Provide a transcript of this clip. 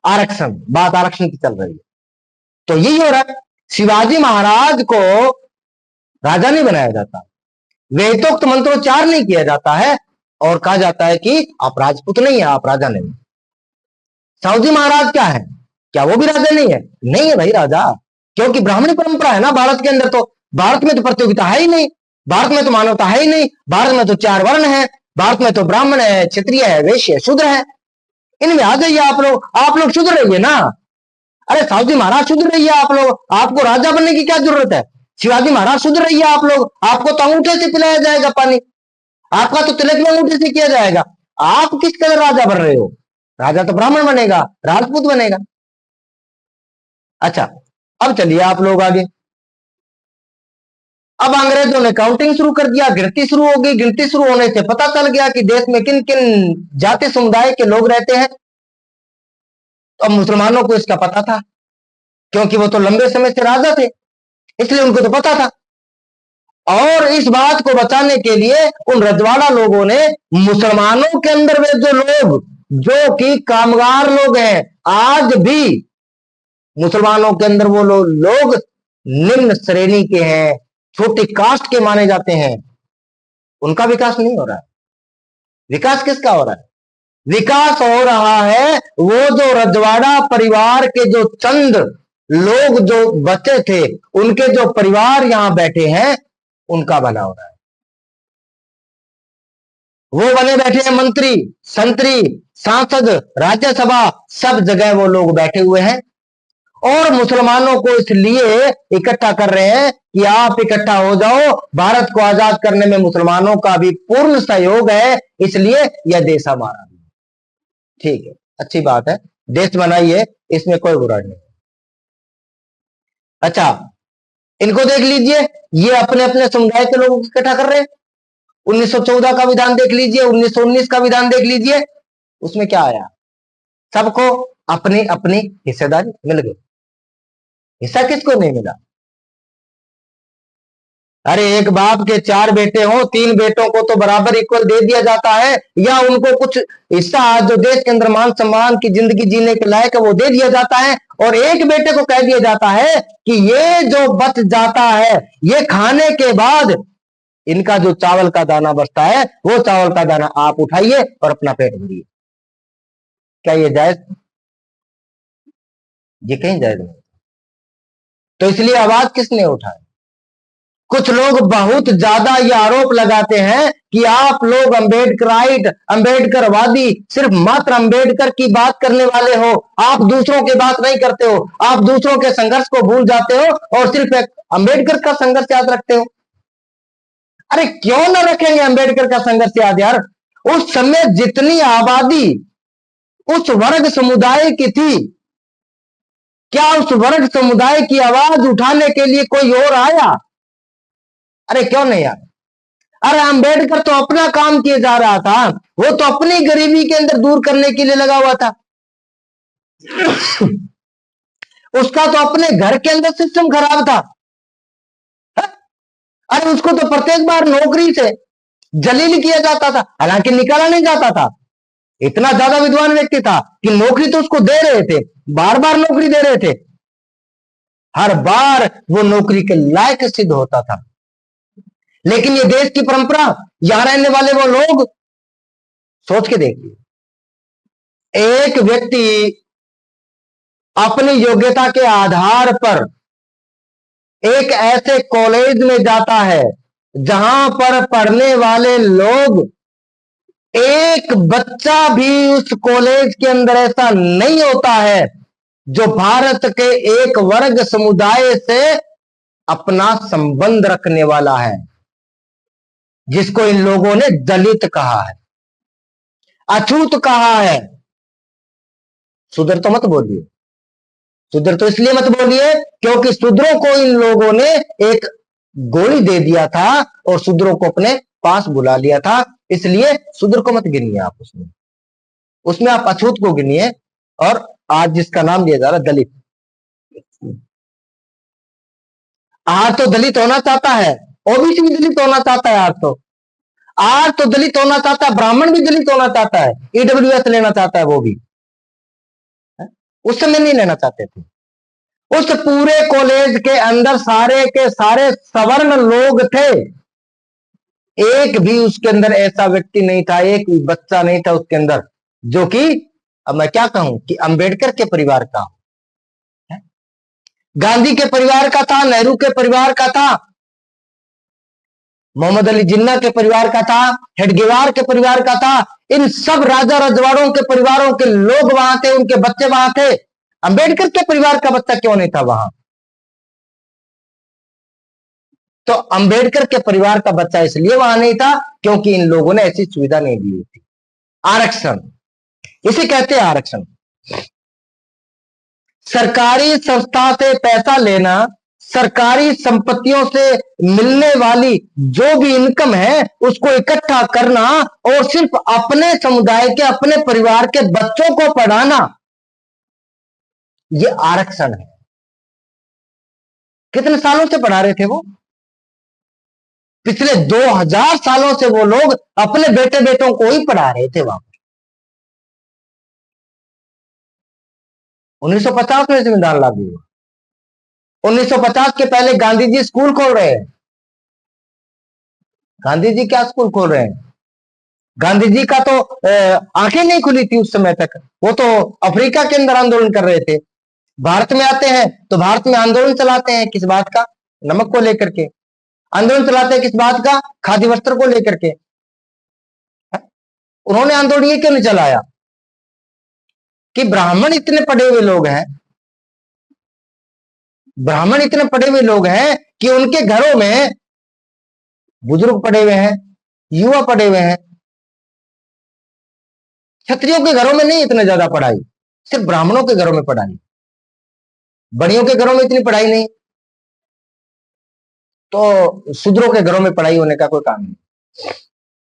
आरक्षण, बात आरक्षण की चल रही है। तो यही हो रहा है, शिवाजी महाराज को राजा नहीं बनाया जाता, वेदोक्त मंत्रोच्चार नहीं किया जाता है और कहा जाता है कि आप राजपूत नहीं है, आप राजा नहीं। साहू जी महाराज क्या है, क्या वो भी राजा नहीं है? नहीं है भाई राजा, क्योंकि ब्राह्मणी परंपरा है ना भारत के अंदर। तो भारत में तो प्रतियोगिता है ही नहीं, भारत में तो मानवता है ही नहीं, भारत में तो 4 वर्ण है, भारत में तो ब्राह्मण है, क्षत्रिय है, वैश्य है, शूद्र है। इनमें आ जाइए आप लोग शुद्र रहिए ना। अरे साहू जी महाराज शुद्र रहिए आप लोग, आपको राजा बनने की क्या जरूरत है? शिवाजी महाराज शुद्र रहिए आप लोग, आपको तो अंगूठे से पिलाया जाएगा पानी, आपका तो तिलक भी अंगूठे से किया जाएगा। आप किस कदर राजा बन रहे हो? राजा तो ब्राह्मण बनेगा, राजपूत बनेगा। अच्छा, अब चलिए आप लोग आगे। अब अंग्रेजों ने काउंटिंग शुरू कर दिया, गिनती शुरू हो गई। गिनती शुरू होने से पता चल गया कि देश में किन किन जाति समुदाय के लोग रहते हैं। तो मुसलमानों को इसका पता था, क्योंकि वो तो लंबे समय से राजा थे, इसलिए उनको तो पता था। और इस बात को बचाने के लिए उन रजवाड़ा लोगों ने मुसलमानों के अंदर वे जो लोग जो कि कामगार लोग हैं, आज भी मुसलमानों के अंदर वो लोग निम्न श्रेणी के हैं, छोटी कास्ट के माने जाते हैं, उनका विकास नहीं हो रहा है। विकास किसका हो रहा है? विकास हो रहा है वो जो रजवाड़ा परिवार के जो चंद लोग जो बचे थे, उनके जो परिवार यहां बैठे हैं, उनका भला हो रहा है। वो बने बैठे हैं मंत्री, संतरी, सांसद, राज्यसभा, सब जगह वो लोग बैठे हुए हैं और मुसलमानों को इसलिए इकट्ठा कर रहे हैं कि आप इकट्ठा हो जाओ, भारत को आजाद करने में मुसलमानों का भी पूर्ण सहयोग है, इसलिए यह देश हमारा भी। ठीक है, अच्छी बात है, देश बनाइए, इसमें कोई बुराई नहीं। अच्छा, इनको देख लीजिए, ये अपने अपने समुदाय के लोगों को इकट्ठा कर रहे हैं। 1914 का विधान देख लीजिए, 1919 का विधान देख लीजिए, उसमें क्या आया? सबको अपनी अपनी हिस्सेदारी मिल गई। हिस्सा किसको नहीं मिला? अरे एक बाप के 4 बेटे हो, 3 बेटों को तो बराबर इक्वल दे दिया जाता है, या उनको कुछ हिस्सा जो देश के अंदर मान सम्मान की जिंदगी जीने के लायक है वो दे दिया जाता है, और एक बेटे को कह दिया जाता है कि ये जो बच जाता है, ये खाने के बाद इनका जो चावल का दाना बचता है, वो चावल का दाना आप उठाइए और अपना पेट भरिए। क्या ये जायज? ये कहीं जायज नहीं। तो इसलिए आवाज किसने उठाई? कुछ लोग बहुत ज्यादा ये आरोप लगाते हैं कि आप लोग अम्बेडकराइट, अम्बेडकरवादी, सिर्फ मात्र अम्बेडकर की बात करने वाले हो, आप दूसरों की बात नहीं करते हो, आप दूसरों के संघर्ष को भूल जाते हो और सिर्फ एक अम्बेडकर का संघर्ष याद रखते हो। अरे क्यों ना रखेंगे अम्बेडकर का संघर्ष याद यार? उस समय जितनी आबादी उस वर्ग समुदाय की थी, क्या उस वर्ग समुदाय की आवाज उठाने के लिए कोई और आया? अरे क्यों नहीं यार? अरे अम्बेडकर तो अपना काम किए जा रहा था, वो तो अपनी गरीबी के अंदर दूर करने के लिए लगा हुआ था। उसका तो अपने घर के अंदर सिस्टम खराब था। अरे उसको तो प्रत्येक बार नौकरी से जलील किया जाता था, हालांकि निकाला नहीं जाता था। इतना ज्यादा विद्वान व्यक्ति था कि नौकरी तो उसको दे रहे थे, बार बार नौकरी दे रहे थे, हर बार वो नौकरी के लायक सिद्ध होता था। लेकिन ये देश की परंपरा, यहां रहने वाले वो लोग, सोच के देखिए, एक व्यक्ति अपनी योग्यता के आधार पर एक ऐसे कॉलेज में जाता है जहां पर पढ़ने वाले लोग, एक बच्चा भी उस कॉलेज के अंदर ऐसा नहीं होता है जो भारत के एक वर्ग समुदाय से अपना संबंध रखने वाला है, जिसको इन लोगों ने दलित कहा है, अछूत कहा है। शूद्र तो मत बोलिए, शूद्र तो इसलिए मत बोलिए क्योंकि शूद्रों को इन लोगों ने एक गोली दे दिया था और शूद्रों को अपने पास बुला लिया था, इसलिए शूद्र को मत गिनिए आप, उसमें आप अछूत को गिनिए। और आज जिसका नाम लिया जा रहा है दलित, आज तो दलित होना चाहता है, ओबीसी भी दलित होना चाहता है, आज तो दलित होना चाहता है, ब्राह्मण भी दलित होना चाहता है, ईडब्ल्यूएस लेना चाहता है वो भी। उस समय नहीं लेना चाहते थे। उस पूरे कॉलेज के अंदर सारे के सारे सवर्ण लोग थे, एक भी उसके अंदर ऐसा व्यक्ति नहीं था, एक भी बच्चा नहीं था उसके अंदर जो कि, अब मैं क्या कहूं, कि अंबेडकर के परिवार का, गांधी के परिवार का था, नेहरू के परिवार का था, मोहम्मद अली जिन्ना के परिवार का था, हेडगेवार के परिवार का था। इन सब राजा रजवाड़ों के परिवारों के लोग वहां थे, उनके बच्चे वहां थे। अंबेडकर के परिवार का बच्चा क्यों नहीं था वहां? तो अंबेडकर के परिवार का बच्चा इसलिए वहां नहीं था क्योंकि इन लोगों ने ऐसी सुविधा नहीं दी थी। आरक्षण, इसे कहते हैं आरक्षण। सरकारी संस्था से पैसा लेना, सरकारी संपत्तियों से मिलने वाली जो भी इनकम है उसको इकट्ठा करना और सिर्फ अपने समुदाय के, अपने परिवार के बच्चों को पढ़ाना, ये आरक्षण है। कितने सालों से पढ़ा रहे थे वो? पिछले 2000 सालों से वो लोग अपने बेटे बेटों को ही पढ़ा रहे थे वहां। 1950 में संविधान लागू हुआ। 1950 के पहले गांधी जी स्कूल खोल रहे हैं। गांधी जी क्या स्कूल खोल रहे हैं? गांधी जी का तो आंखें नहीं खुली थी उस समय तक। वो तो अफ्रीका के अंदर आंदोलन कर रहे थे। भारत में आते हैं तो भारत में आंदोलन चलाते हैं किस बात का? नमक को लेकर के। आंदोलन चलाते हैं किस बात का? खादी वस्त्र को लेकर के। उन्होंने आंदोलन ये क्यों नहीं चलाया कि ब्राह्मण इतने पढ़े हुए लोग हैं, ब्राह्मण इतने पढ़े हुए लोग हैं कि उनके घरों में बुजुर्ग पढ़े हुए हैं, युवा पढ़े हुए हैं। क्षत्रियों के घरों में नहीं इतने ज्यादा पढ़ाई, सिर्फ ब्राह्मणों के घरों में पढ़ाई, बड़ियों के घरों में इतनी पढ़ाई नहीं। तो शूद्रों के घरों में पढ़ाई होने का कोई काम नहीं।